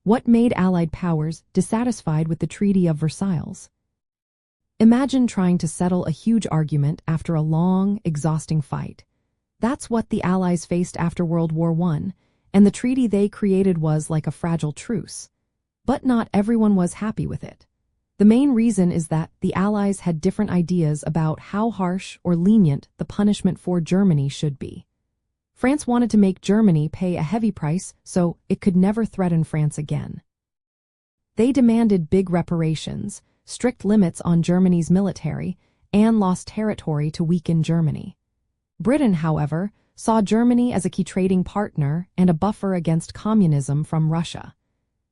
What made Allied powers dissatisfied with the Treaty of Versailles? Imagine trying to settle a huge argument after a long, exhausting fight. That's what the Allies faced after World War I, and the treaty they created was like a fragile truce. But not everyone was happy with it. The main reason is that the Allies had different ideas about how harsh or lenient the punishment for Germany should be. France wanted to make Germany pay a heavy price so it could never threaten France again. They demanded big reparations, strict limits on Germany's military, and lost territory to weaken Germany. Britain, however, saw Germany as a key trading partner and a buffer against communism from Russia.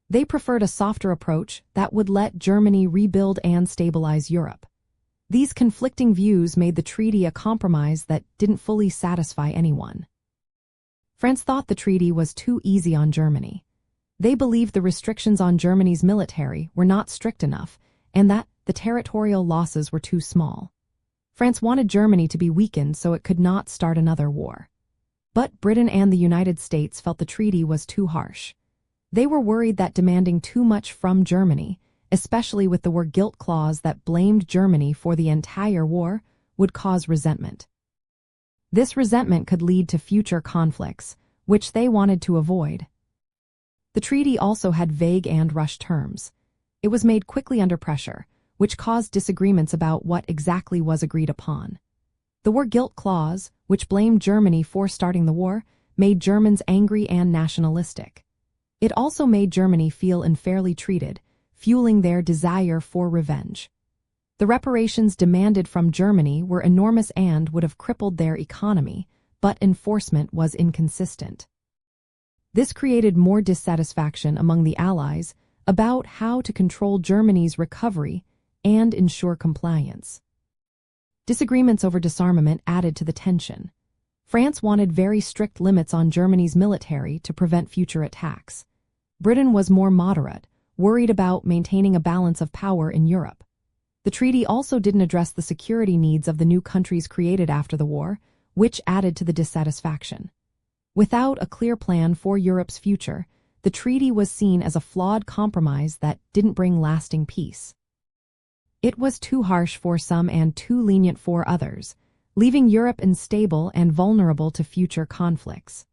They preferred a softer approach that would let Germany rebuild and stabilize Europe. These conflicting views made the treaty a compromise that didn't fully satisfy anyone. France thought the treaty was too easy on Germany. They believed the restrictions on Germany's military were not strict enough, and that the territorial losses were too small. France wanted Germany to be weakened so it could not start another war. But Britain and the United States felt the treaty was too harsh. They were worried that demanding too much from Germany, especially with the war guilt clause that blamed Germany for the entire war, would cause resentment. This resentment could lead to future conflicts, which they wanted to avoid. The treaty also had vague and rushed terms. It was made quickly under pressure, which caused disagreements about what exactly was agreed upon. The war guilt clause, which blamed Germany for starting the war, made Germans angry and nationalistic. It also made Germany feel unfairly treated, fueling their desire for revenge. The reparations demanded from Germany were enormous and would have crippled their economy, but enforcement was inconsistent. This created more dissatisfaction among the Allies about how to control Germany's recovery and ensure compliance. Disagreements over disarmament added to the tension. France wanted very strict limits on Germany's military to prevent future attacks. Britain was more moderate, worried about maintaining a balance of power in Europe. The treaty also didn't address the security needs of the new countries created after the war, which added to the dissatisfaction. Without a clear plan for Europe's future, the treaty was seen as a flawed compromise that didn't bring lasting peace. It was too harsh for some and too lenient for others, leaving Europe unstable and vulnerable to future conflicts.